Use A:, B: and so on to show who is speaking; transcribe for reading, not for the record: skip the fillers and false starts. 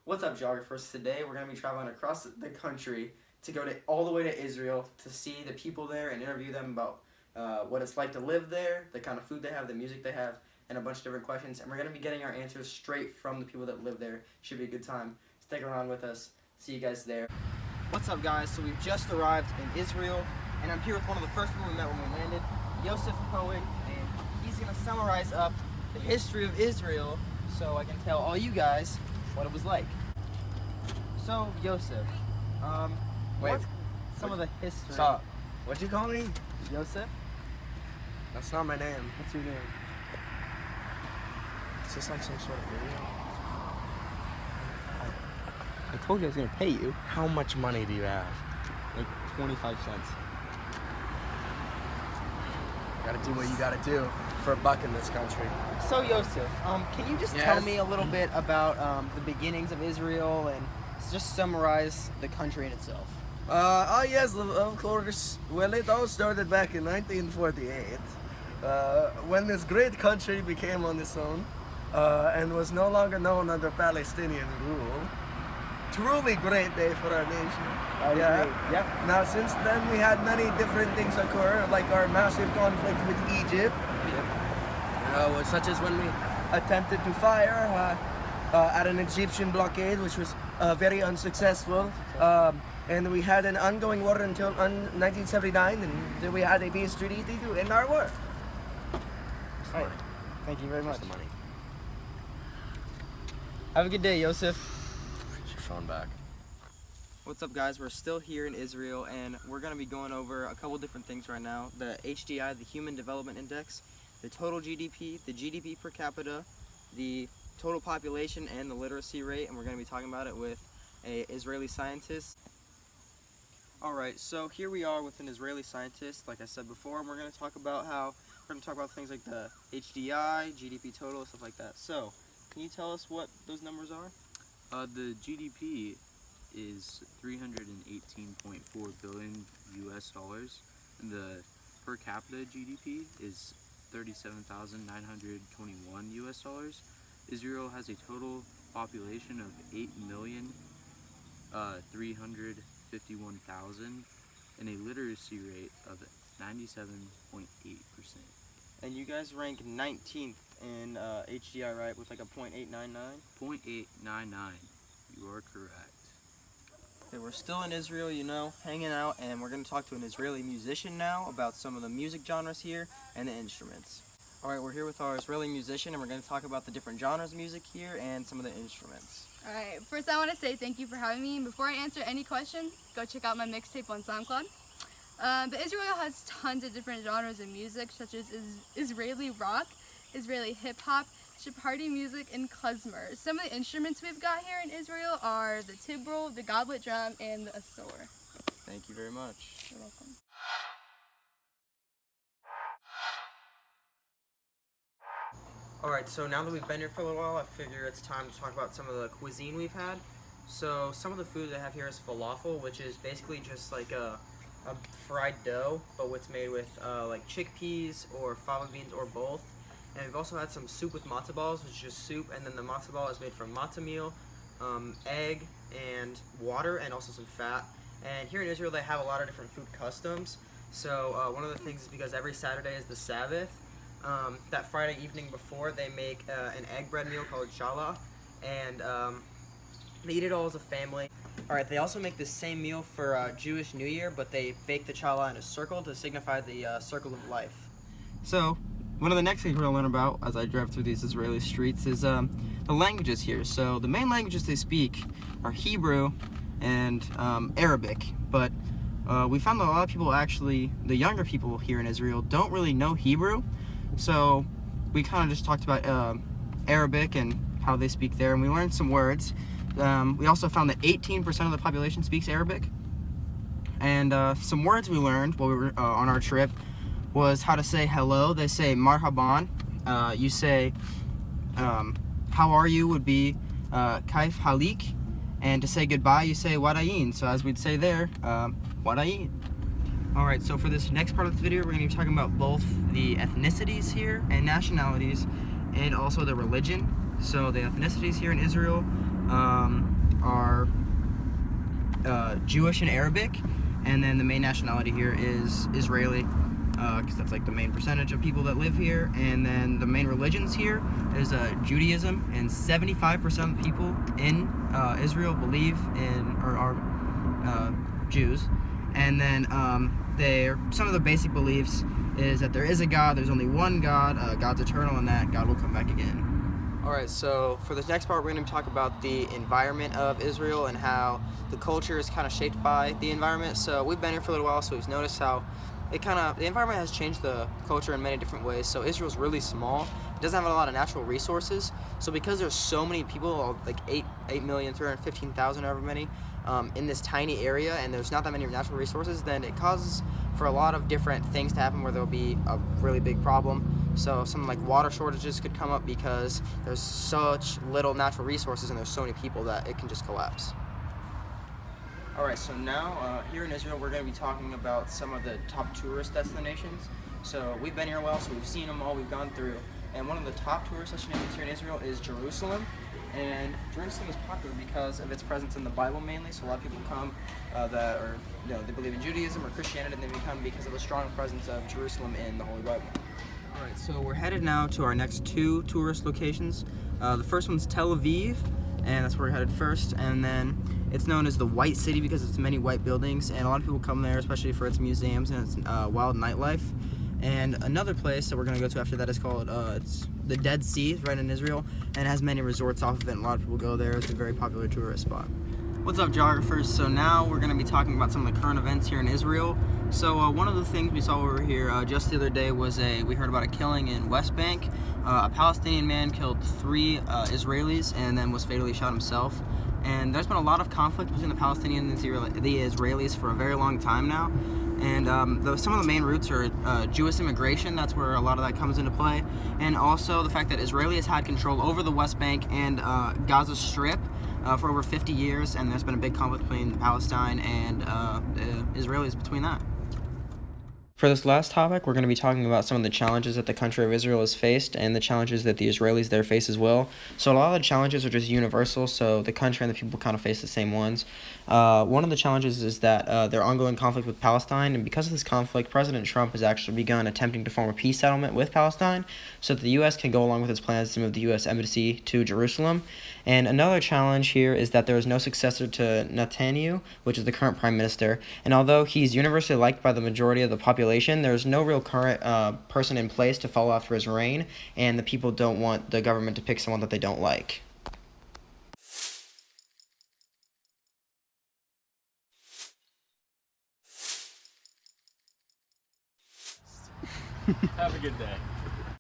A: What's up, geographers? Today we're going to be traveling across the country to go all the way to Israel to see the people there and interview them about what it's like to live there, the kind of food they have, the music they have, and a bunch of different questions. And we're going to be getting our answers straight from the people that live there. Should be a good time. Stick around with us. See you guys there. What's up, guys? So we've just arrived in Israel, and I'm here with one of the first people we met when we landed, Yosef Cohen, and he's going to summarize up the history of Israel so I can tell all you guys what it was like. So, Yosef, what's some of the history?
B: Stop. What'd you call me?
A: Yosef?
B: That's not my name.
A: What's your name?
B: Is this like some sort of video?
A: I told you I was going to pay you.
B: How much money do you have?
A: Like 25 cents.
B: Gotta do what you gotta do for a buck in this country.
A: So, Yosef, can you just tell me a little bit about the beginnings of Israel and just summarize the country in itself?
B: Yes, of course. Well, it all started back in 1948, when this great country became on its own and was no longer known under Palestinian rule. Truly great day for our nation.
A: Yeah.
B: Now, since then, we had many different things occur, like our massive conflict with Egypt, such as when we attempted to fire at an Egyptian blockade, which was very unsuccessful. And we had an ongoing war until 1979, and then we had a peace treaty to end our war.
A: All right. Thank you very much.
B: The money.
A: Have a good day, Yosef.
B: Put your phone back.
A: What's up, guys? We're still here in Israel, and we're going to be going over a couple different things right now. The HDI, the Human Development Index, the total GDP, the GDP per capita, the total population, and the literacy rate, and we're going to be talking about it with an Israeli scientist. Alright, so here we are with an Israeli scientist, like I said before, and we're going to talk about things like the HDI, GDP total, stuff like that. So, can you tell us what those numbers are?
C: The GDP is 318.4 billion US dollars, and the per capita GDP is 37,921 US dollars. Israel has a total population of 8,351,000 and a literacy rate of 97.8%.
A: And you guys rank 19th in HDI, right, with like a .899?
C: 0.899. You are correct.
A: Okay, we're still in Israel, hanging out, and we're going to talk to an Israeli musician now about some of the music genres here and the instruments. Alright, we're here with our Israeli musician, and we're going to talk about the different genres of music here and some of the instruments.
D: Alright, first I want to say thank you for having me, and before I answer any questions, go check out my mixtape on SoundCloud. But Israel has tons of different genres of music, such as Israeli rock, Israeli hip-hop, Sephardi music, and klezmer. Some of the instruments we've got here in Israel are the tibrol, the goblet drum, and the asor.
A: Thank you very much.
D: You're welcome.
A: Alright, so now that we've been here for a little while, I figure it's time to talk about some of the cuisine we've had. So some of the food they have here is falafel, which is basically just like a fried dough, but what's made with like chickpeas or fava beans or both. And we've also had some soup with matzo balls, which is just soup, and then the matzo ball is made from matzo meal, egg, and water, and also some fat. And here in Israel, they have a lot of different food customs. So one of the things is because every Saturday is the Sabbath, that Friday evening before, they make an egg bread meal called challah, and they eat it all as a family. Alright, they also make the same meal for Jewish New Year, but they bake the challah in a circle to signify the circle of life. So, one of the next things we're going to learn about as I drive through these Israeli streets is the languages here. So, the main languages they speak are Hebrew and Arabic, but we found that a lot of people actually, the younger people here in Israel, don't really know Hebrew. So we kind of just talked about Arabic and how they speak there, and we learned some words. We also found that 18% of the population speaks Arabic. And some words we learned while we were on our trip was how to say hello. They say marhaban. You say how are you would be kaif halik. And to say goodbye, you say wadayin. So as we'd say there, wadayin. Alright, so for this next part of the video, we're going to be talking about both the ethnicities here and nationalities, and also the religion. So the ethnicities here in Israel, are Jewish and Arabic, and then the main nationality here is Israeli, because that's like the main percentage of people that live here. And then the main religions here is Judaism, and 75% of people in Israel believe in or are Jews. And then some of the basic beliefs is that there is a God, there's only one God, God's eternal, and that God will come back again. Alright, so for this next part, we're going to talk about the environment of Israel and how the culture is kind of shaped by the environment. So we've been here for a little while, so we've noticed how the environment has changed the culture in many different ways. So Israel's really small. It doesn't have a lot of natural resources. So because there's so many people, like 8,315,000, however many, in this tiny area, and there's not that many natural resources, then it causes for a lot of different things to happen where there'll be a really big problem. So something like water shortages could come up because there's such little natural resources and there's so many people that it can just collapse. Alright, so now here in Israel we're going to be talking about some of the top tourist destinations. So we've been here a while, so we've seen them all, we've gone through. And one of the top tourist destinations here in Israel is Jerusalem. And Jerusalem is popular because of its presence in the Bible mainly. So a lot of people come that are, they believe in Judaism or Christianity, and they come because of the strong presence of Jerusalem in the Holy Bible. Alright, so we're headed now to our next two tourist locations. The first one's Tel Aviv, and that's where we're headed first. And then it's known as the White City because it's many white buildings, and a lot of people come there, especially for its museums and its wild nightlife. And another place that we're going to go to after that is called, it's the Dead Sea, it's right in Israel, and it has many resorts off of it, and a lot of people go there. It's a very popular tourist spot. What's up, geographers? So now we're going to be talking about some of the current events here in Israel. So one of the things we saw over here just the other day was we heard about a killing in West Bank. A Palestinian man killed 3 Israelis and then was fatally shot himself. And there's been a lot of conflict between the Palestinians and the Israelis for a very long time now. And some of the main roots are Jewish immigration. That's where a lot of that comes into play. And also the fact that Israelis had control over the West Bank and Gaza Strip for over 50 years, and there's been a big conflict between Palestine and the Israelis between that. For this last topic, we're going to be talking about some of the challenges that the country of Israel has faced and the challenges that the Israelis there face as well. So a lot of the challenges are just universal, so the country and the people kind of face the same ones. One of the challenges is that their ongoing conflict with Palestine, and because of this conflict, President Trump has actually begun attempting to form a peace settlement with Palestine so that the U.S. can go along with its plans to move the U.S. Embassy to Jerusalem. And another challenge here is that there is no successor to Netanyahu, which is the current prime minister. And although he's universally liked by the majority of the population, there's no real current person in place to follow after his reign, and the people don't want the government to pick someone that they don't like.
E: Have a good day.